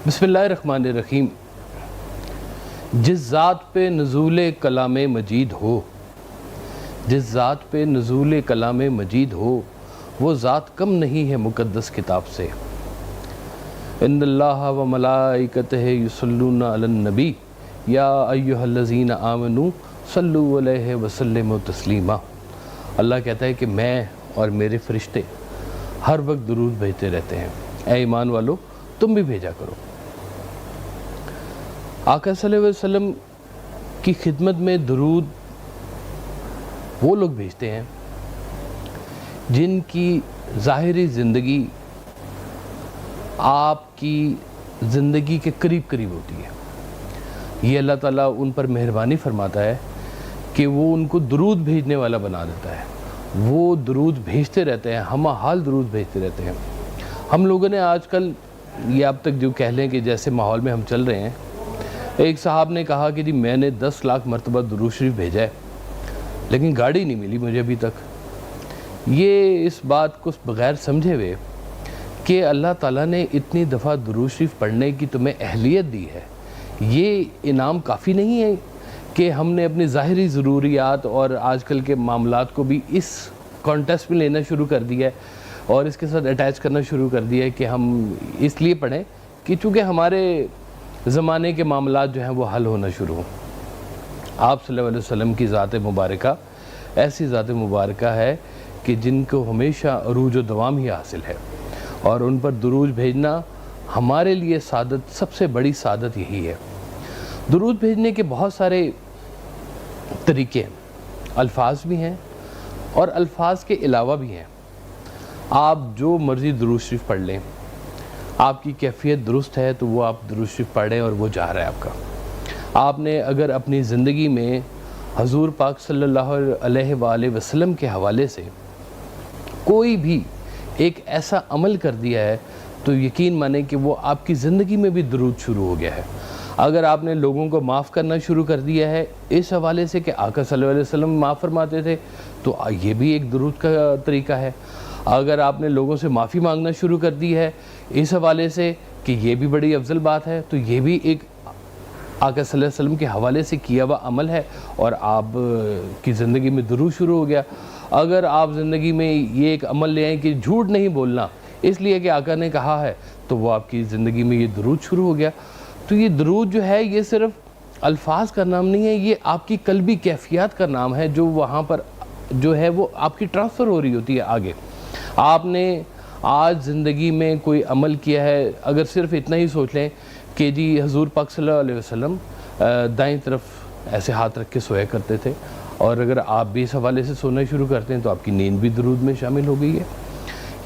बिस्मिल्लाहिर्रहमानिर्रहीम। जिस ज़ात पे नज़ूल कलाम मजीद हो, जिस ज़ात पे नज़ूल कलाम मजीद हो, वो ज़ात कम नहीं है मुक़द्दस किताब से। इन्नल्लाह व मलाइकतहु युसल्लूना अलन नबी या अय्युहल्लज़ीना आमनू सल्लु अलैहि व सल्लिमू तस्लीमा। अल्लाह कहता है कि मैं और मेरे फ़रिश्ते हर वक्त दुरूद भेजते रहते हैं। ऐ ईमान वालो, तुम भी भेजा करो। आका सल्लल्लाहु अलैहि वसल्लम की खिदमत में दुरूद वो लोग भेजते हैं जिनकी ज़ाहिरी ज़िंदगी आपकी ज़िंदगी के करीब करीब होती है। ये अल्लाह ताला उन पर मेहरबानी फरमाता है कि वो उनको दुरूद भेजने वाला बना देता है। वो दुरूद भेजते रहते हैं, हम हाल दुरूद भेजते रहते हैं। हम लोगों ने आजकल ये अब तक जो कह लें कि जैसे माहौल में हम चल रहे हैं, एक साहब ने कहा कि जी मैंने 10 लाख मरतबा दुरूद शरीफ भेजा है लेकिन गाड़ी नहीं मिली मुझे अभी तक। ये इस बात को बग़ैर समझे हुए कि अल्लाह ताला ने इतनी दफ़ा दुरूद शरीफ पढ़ने की तुम्हें अहलियत दी है, ये इनाम काफ़ी नहीं है कि हमने अपनी ज़ाहिरी ज़रूरियात और आजकल के मामलात को भी इस कॉन्टेस्ट में लेना शुरू कर दिया है और इसके साथ अटैच करना शुरू कर दिया है कि हम इसलिए पढ़ें कि चूँकि हमारे ज़माने के मामलात जो हैं वो हल होना शुरू हों। आप सल्लल्लाहु अलैहि वसल्लम की ज़ात मुबारका ऐसी ज़ात मुबारका है कि जिनको हमेशा अरूज व दवाम ही हासिल है, और उन पर दुरूद भेजना हमारे लिए सादत, सबसे बड़ी सादत यही है। दुरूद भेजने के बहुत सारे तरीके हैं, अल्फाज भी हैं और अल्फाज के अलावा भी हैं। आप जो मर्ज़ी दुरूद शरीफ पढ़ लें, आपकी कैफियत दुरुस्त है तो वो आप दुरूद शरीफ पढ़ें और वो जा रहा है आपका। आपने अगर अपनी ज़िंदगी में हजूर पाक सल्लल्लाहु अलैहि वसल्लम के हवाले से कोई भी एक ऐसा अमल कर दिया है तो यकीन माने कि वो आपकी ज़िंदगी में भी दुरूद शुरू हो गया है। अगर आपने लोगों को माफ़ करना शुरू कर दिया है इस हवाले से कि आका सल्लल्लाहु अलैहि वसल्लम माफ़ फरमाते थे, तो ये भी एक दुरूद का तरीका है। अगर आपने लोगों से माफ़ी मांगना शुरू कर दी है इस हवाले से कि ये भी बड़ी अफजल बात है, तो ये भी एक आका सल्लल्लाहु अलैहि वसल्लम के हवाले से किया हुआ अमल है और आप की ज़िंदगी में दुरूद शुरू हो गया। अगर आप ज़िंदगी में ये एक अमल ले आए कि झूठ नहीं बोलना इसलिए कि आका ने कहा है, तो वो आपकी ज़िंदगी में ये दुरूद शुरू हो गया। तो ये दुरूद जो है ये सिर्फ़ अल्फाज का नाम नहीं है, ये आपकी कल्बी कैफियत का नाम है जो वहाँ पर जो है वो आपकी ट्रांसफ़र हो रही होती है आगे। आपने आज ज़िंदगी में कोई अमल किया है, अगर सिर्फ़ इतना ही सोच लें कि जी हजूर पाक सल्लल्लाहु अलैहि वसल्लम दाईं तरफ ऐसे हाथ रख के सोया करते थे, और अगर आप भी इस हवाले से सोना शुरू करते हैं तो आपकी नींद भी दुरूद में शामिल हो गई है।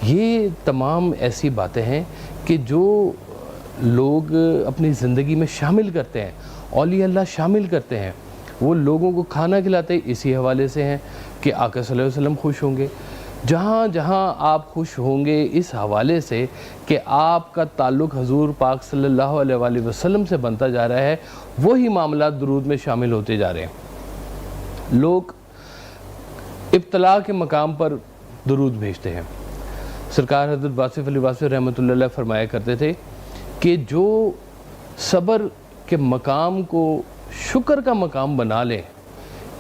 ये तमाम ऐसी बातें हैं कि जो लोग अपनी ज़िंदगी में शामिल करते हैं, औलिया अल्लाह शामिल करते हैं, वो लोगों को खाना खिलाते इसी हवाले से हैं कि आका सल्लल्लाहु अलैहि वसल्लम खुश होंगे। जहाँ जहाँ आप खुश होंगे इस हवाले से कि आपका ताल्लुक़ हजूर पाक सल्लल्लाहु अलैहि वसल्लम से बनता जा रहा है, वही मामला दुरूद में शामिल होते जा रहे हैं। लोग इब्तला के मकाम पर दुरूद भेजते हैं। सरकार हज़रत वासिफ़ अली वासिफ़ रहमतुल्लाह अलैह फरमाया करते थे कि जो सब्र के मकाम को शुक्र का मकाम बना लें,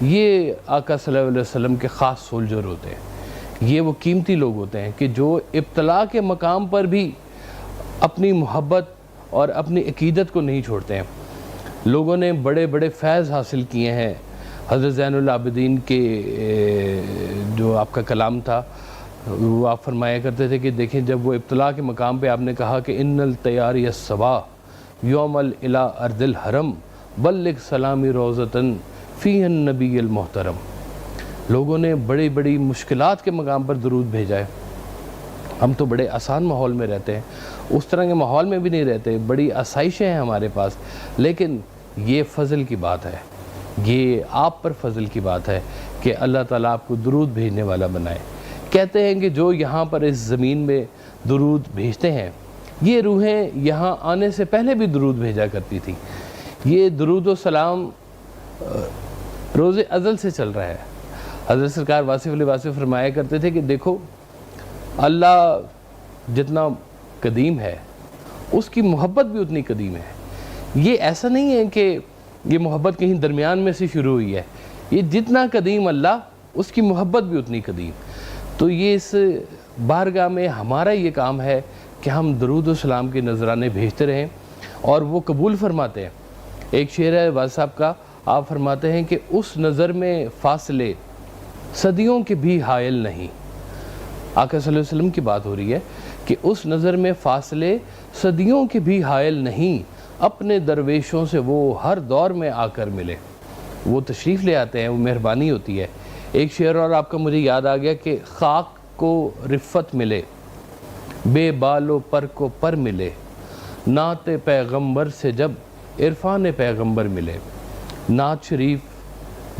ये आका सल्लल्लाहु अलैहि वसल्लम के ख़ास सोल्जर होते हैं। ये वो कीमती लोग होते हैं कि जो इब्तला के मकाम पर भी अपनी मोहब्बत और अपनी अकीदत को नहीं छोड़ते हैं। लोगों ने बड़े बड़े फैज़ हासिल किए हैं। हज़रत ज़ैनुल आबिदीन के जो आपका कलाम था वो आप फरमाया करते थे कि देखें, जब वो इब्तला के मकाम पे आपने कहा कि इन्नल तैयारी सवा यौमल इला अर्दिल हरम बल्लिग सलामी रोज़तन फ़ीहन नबील मोहतरम। लोगों ने बड़ी बड़ी मुश्किलात के मकाम पर दुरूद भेजा है। हम तो बड़े आसान माहौल में रहते हैं, उस तरह के माहौल में भी नहीं रहते, बड़ी आसाइशें हैं हमारे पास, लेकिन ये फ़ज़ल की बात है, ये आप पर फ़ज़ल की बात है कि अल्लाह ताला आपको दुरूद भेजने वाला बनाए। कहते हैं कि जो यहाँ पर इस ज़मीन में दुरूद भेजते हैं, ये रूहें यहाँ आने से पहले भी दुरूद भेजा करती थी। ये दुरूद व सलाम रोज़े अज़ल से चल रहा है। हज़रत सरकार वासिफ़ अली वासिफ़ फरमाया करते थे कि देखो, अल्लाह जितना कदीम है اس کی محبت بھی اتنی قدیم ہے۔ یہ ایسا نہیں ہے کہ یہ محبت کہیں درمیان میں سے شروع ہوئی ہے، یہ جتنا قدیم اللہ اس کی محبت بھی اتنی قدیم۔ تو یہ اس بارگاہ میں ہمارا یہ کام ہے کہ ہم درود و سلام کے نذرانے بھیجتے رہیں اور وہ قبول فرماتے ہیں۔ ایک شعر ہے واز صاحب کا، آپ فرماتے ہیں کہ اس نظر میں فاصلے صدیوں کے بھی حائل نہیں۔ آقا صلی اللہ علیہ وسلم کی بات ہو رہی ہے کہ اس نظر میں فاصلے صدیوں کے بھی حائل نہیں، اپنے درویشوں سے وہ ہر دور میں آ کر ملے۔ وہ تشریف لے آتے ہیں، وہ مہربانی ہوتی ہے۔ ایک شعر اور آپ کا مجھے یاد آ گیا کہ خاک کو رفت ملے، بے بال و پر کو پر ملے، نعت پیغمبر سے جب عرفان پیغمبر ملے۔ نعت شریف،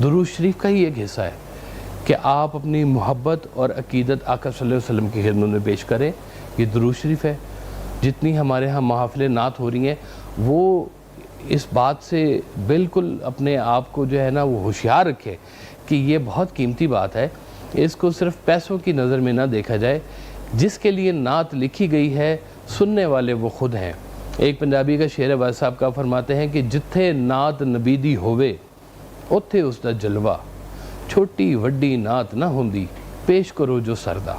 درود شریف کا ہی ایک حصہ ہے کہ آپ اپنی محبت اور عقیدت آقا صلی اللہ علیہ وسلم کی خدمت میں پیش کریں۔ یہ درود شریف ہے۔ جتنی ہمارے ہاں محافل نعت ہو رہی ہیں، وہ اس بات سے بالکل اپنے آپ کو جو ہے نا وہ ہوشیار رکھے کہ یہ بہت قیمتی بات ہے۔ اس کو صرف پیسوں کی نظر میں نہ دیکھا جائے۔ جس کے لیے نعت لکھی گئی ہے، سننے والے وہ خود ہیں۔ ایک پنجابی کا شعر ہے، واز صاحب کا، فرماتے ہیں کہ جتھے نعت نبی دی ہووے اتھے اس دا جلوہ، چھوٹی وڈی نعت نہ ہوندی پیش کرو جو سردا۔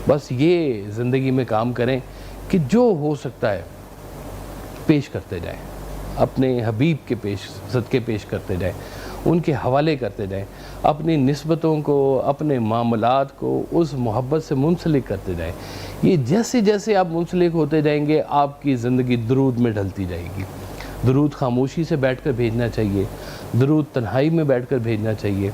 بس یہ زندگی میں کام کریں کہ جو ہو سکتا ہے پیش کرتے جائیں، اپنے حبیب کے صدقے پیش کرتے جائیں، ان کے حوالے کرتے جائیں، اپنی نسبتوں کو، اپنے معاملات کو اس محبت سے منسلک کرتے جائیں۔ یہ جیسے جیسے آپ منسلک ہوتے جائیں گے، آپ کی زندگی درود میں ڈھلتی جائے گی۔ درود خاموشی سے بیٹھ کر بھیجنا چاہیے، درود تنہائی میں بیٹھ کر بھیجنا چاہیے،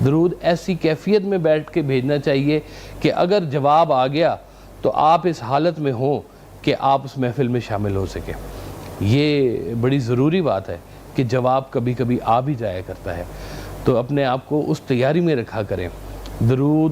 درود ایسی کیفیت میں بیٹھ کے بھیجنا چاہیے کہ اگر جواب آ گیا تو آپ اس حالت میں ہوں کہ آپ اس محفل میں شامل ہو سکیں۔ یہ بڑی ضروری بات ہے کہ جواب کبھی کبھی آ بھی جایا کرتا ہے، تو اپنے آپ کو اس تیاری میں رکھا کریں۔ درود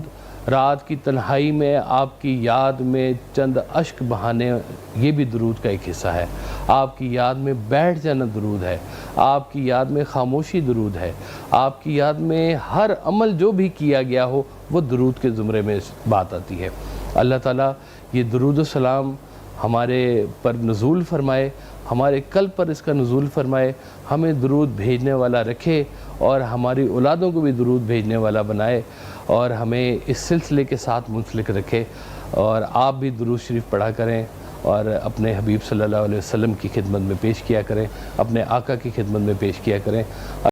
رات کی تنہائی میں آپ کی یاد میں چند اشک بہانے، یہ بھی درود کا ایک حصہ ہے۔ آپ کی یاد میں بیٹھ جانا درود ہے، آپ کی یاد میں خاموشی درود ہے، آپ کی یاد میں ہر عمل جو بھی کیا گیا ہو وہ درود کے زمرے میں بات آتی ہے۔ اللہ تعالیٰ یہ درود و سلام ہمارے پر نزول فرمائے، ہمارے قلب پر اس کا نزول فرمائے، ہمیں درود بھیجنے والا رکھے اور ہماری اولادوں کو بھی درود بھیجنے والا بنائے اور ہمیں اس سلسلے کے ساتھ منسلک رکھے۔ اور آپ بھی درود شریف پڑھا کریں اور اپنے حبیب صلی اللہ علیہ وسلم کی خدمت میں پیش کیا کریں، اپنے آقا کی خدمت میں پیش کیا کریں۔